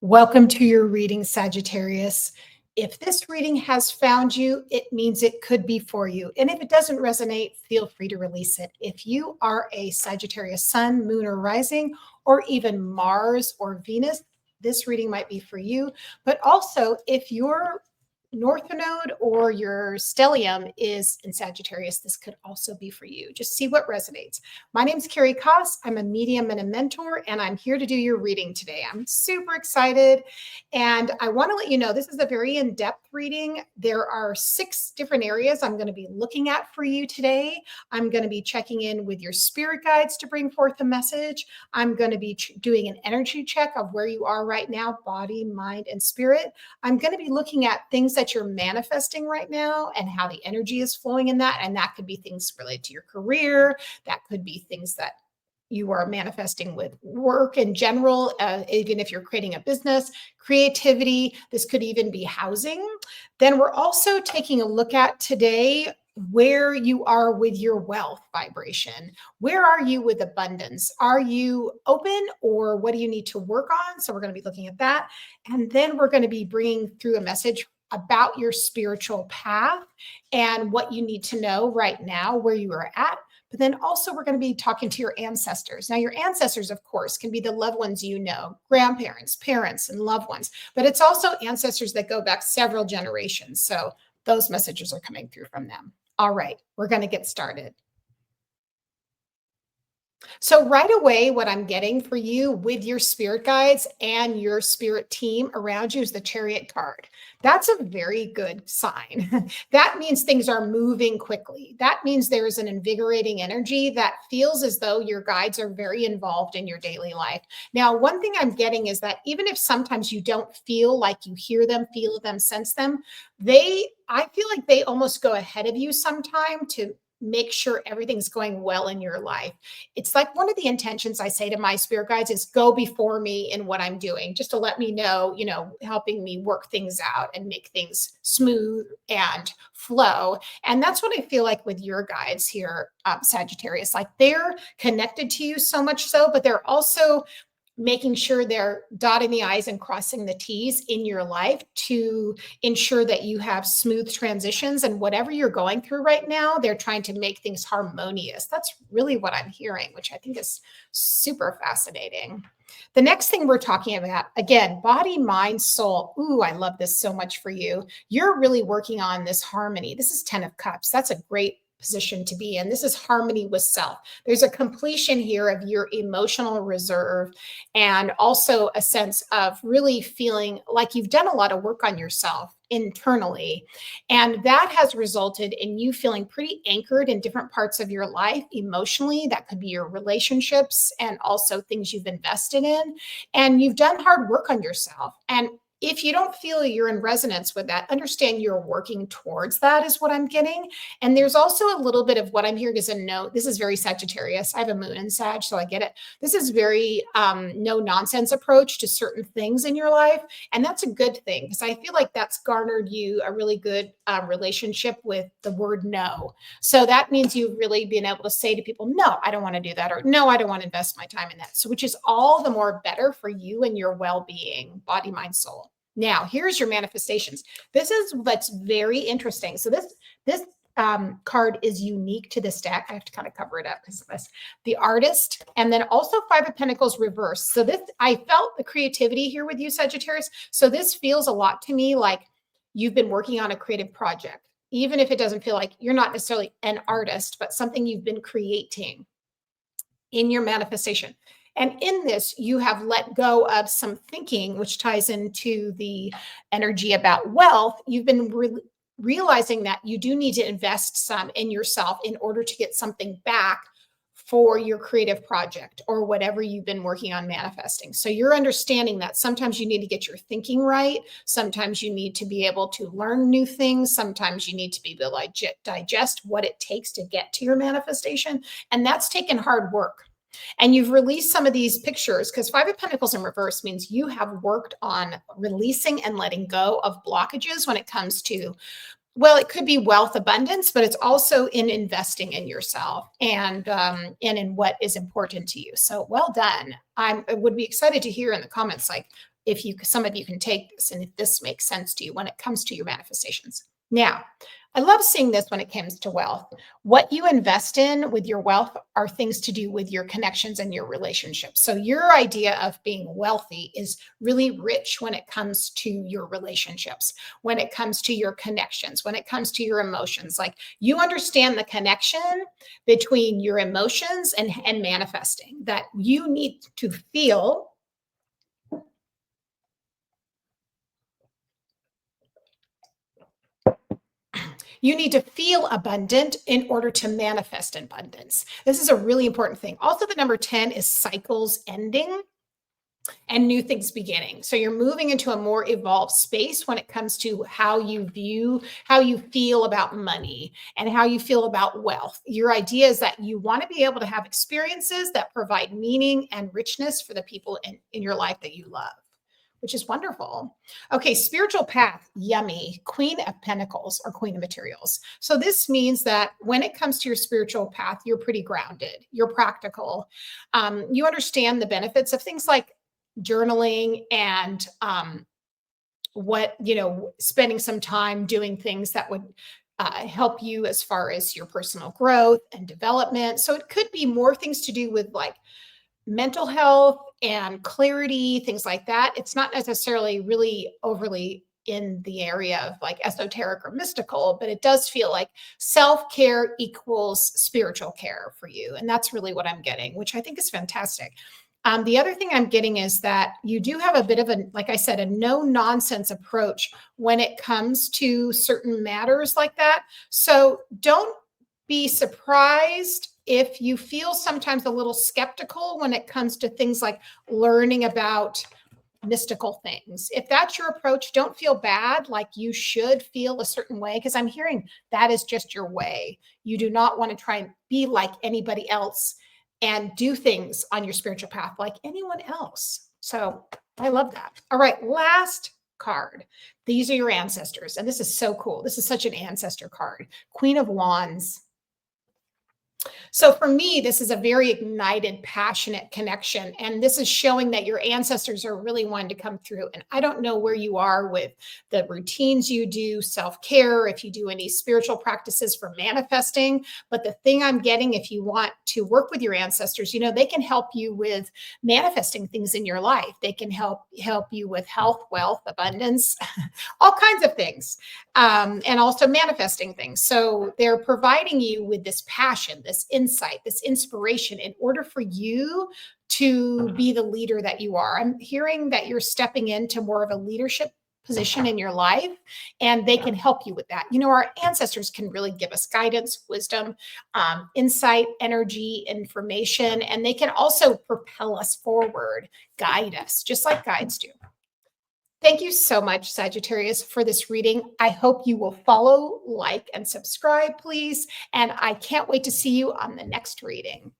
Welcome to your reading, Sagittarius. If this reading has found you, it means it could be for you. And if it doesn't resonate, feel free to release it. If you are a Sagittarius sun, moon, or rising, or even Mars or Venus, this reading might be for you. But also, if your North Node or your stellium is in Sagittarius, this could also be for you. Just see what resonates. My name is Carrie Koss. I'm a medium and a mentor, and I'm here to do your reading today. I'm super excited, and I want to let you know this is a very in-depth reading. There are 6 different areas I'm going to be looking at for you today. I'm going to be checking in with your spirit guides to bring forth a message. I'm going to be doing an energy check of where you are right now, body, mind, and spirit. I'm going to be looking at things that you're manifesting right now and how the energy is flowing in that. And that could be things related to your career. That could be things that you are manifesting with work in general, even if you're creating a business, creativity. This could even be housing. Then we're also taking a look at today where you are with your wealth vibration. Where are you with abundance? Are you open, or what do you need to work on? So we're going to be looking at that. And then we're going to be bringing through a message about your spiritual path and what you need to know right now, where you are at. But then also we're going to be talking to your ancestors. Now, your ancestors, of course, can be the loved ones you know, grandparents, parents, and loved ones. But it's also ancestors that go back several generations. So those messages are coming through from them. All right, we're going to get started. So right away, what I'm getting for you with your spirit guides and your spirit team around you is the Chariot card. That's a very good sign. That means things are moving quickly. That means there's an invigorating energy that feels as though your guides are very involved in your daily life. Now, one thing I'm getting is that even if sometimes you don't feel like you hear them, feel them, sense them, I feel like they almost go ahead of you sometime to make sure everything's going well in your life. It's like one of the intentions I say to my spirit guides is go before me in what I'm doing, just to let me know, helping me work things out and make things smooth and flow. And that's what I feel like with your guides here, Sagittarius. Like they're connected to you so much so, but they're also making sure they're dotting the I's and crossing the T's in your life to ensure that you have smooth transitions. And whatever you're going through right now, they're trying to make things harmonious. That's really what I'm hearing, which I think is super fascinating. The next thing we're talking about, again, body, mind, soul. Ooh, I love this so much for you. You're really working on this harmony. This is 10 of Cups. That's a great position to be in. This is harmony with self. There's a completion here of your emotional reserve and also a sense of really feeling like you've done a lot of work on yourself internally. And that has resulted in you feeling pretty anchored in different parts of your life emotionally. That could be your relationships and also things you've invested in. And you've done hard work on yourself. And if you don't feel you're in resonance with that, understand you're working towards that is what I'm getting. And there's also a little bit of what I'm hearing is a no. This is very Sagittarius. I have a moon in Sag, so I get it. This is very no nonsense approach to certain things in your life. And that's a good thing because I feel like that's garnered you a really good relationship with the word no. So that means you've really been able to say to people, no, I don't want to do that. Or no, I don't want to invest my time in that. So which is all the more better for you and your well-being, body, mind, soul. Now, here's your manifestations. This is what's very interesting. So this card is unique to this deck. I have to kind of cover it up because of this. The Artist, and then also 5 of Pentacles reversed. So this, I felt the creativity here with you, Sagittarius. So this feels a lot to me like you've been working on a creative project, even if it doesn't feel like you're not necessarily an artist, but something you've been creating in your manifestation. And in this, you have let go of some thinking, which ties into the energy about wealth. You've been realizing that you do need to invest some in yourself in order to get something back for your creative project or whatever you've been working on manifesting. So you're understanding that sometimes you need to get your thinking right. Sometimes you need to be able to learn new things. Sometimes you need to be able to digest what it takes to get to your manifestation. And that's taken hard work. And you've released some of these pictures because 5 of Pentacles in reverse means you have worked on releasing and letting go of blockages when it comes to Well, it could be wealth abundance, but it's also in investing in yourself and in what is important to you. So well done. I would be excited to hear in the comments, like if you some of you can take this and if this makes sense to you when it comes to your manifestations. Now, I love seeing this when it comes to wealth. What you invest in with your wealth are things to do with your connections and your relationships. So your idea of being wealthy is really rich when it comes to your relationships, when it comes to your connections, when it comes to your emotions. Like you understand the connection between your emotions and manifesting, that you need to feel. You need to feel abundant in order to manifest abundance. This is a really important thing. Also, the number 10 is cycles ending and new things beginning. So you're moving into a more evolved space when it comes to how you view, how you feel about money and how you feel about wealth. Your idea is that you want to be able to have experiences that provide meaning and richness for the people in your life that you love, which is wonderful. Okay, spiritual path, yummy. Queen of Pentacles or Queen of Materials. So this means that when it comes to your spiritual path, you're pretty grounded, you're practical. You understand the benefits of things like journaling and spending some time doing things that would help you as far as your personal growth and development. So it could be more things to do with like mental health and clarity, things like that. It's not necessarily really overly in the area of like esoteric or mystical, but it does feel like self-care equals spiritual care for you. And that's really what I'm getting, which I think is fantastic. The other thing I'm getting is that you do have a bit of a, like I said, a no nonsense approach when it comes to certain matters like that. So don't be surprised if you feel sometimes a little skeptical when it comes to things like learning about mystical things. If that's your approach, don't feel bad, like you should feel a certain way, because I'm hearing that is just your way. You do not want to try and be like anybody else and do things on your spiritual path like anyone else. So I love that. All right, last card. These are your ancestors. And this is so cool. This is such an ancestor card. Queen of Wands. So for me, this is a very ignited, passionate connection. And this is showing that your ancestors are really wanting to come through. And I don't know where you are with the routines you do, self-care, if you do any spiritual practices for manifesting. But the thing I'm getting, if you want to work with your ancestors, they can help you with manifesting things in your life. They can help you with health, wealth, abundance, all kinds of things, and also manifesting things. So they're providing you with this passion, this insight, this inspiration in order for you to be the leader that you are. I'm hearing that you're stepping into more of a leadership position in your life, and they can help you with that. Our ancestors can really give us guidance, wisdom, insight, energy, information, and they can also propel us forward, guide us, just like guides do. Thank you so much, Sagittarius, for this reading. I hope you will follow, like, and subscribe, please. And I can't wait to see you on the next reading.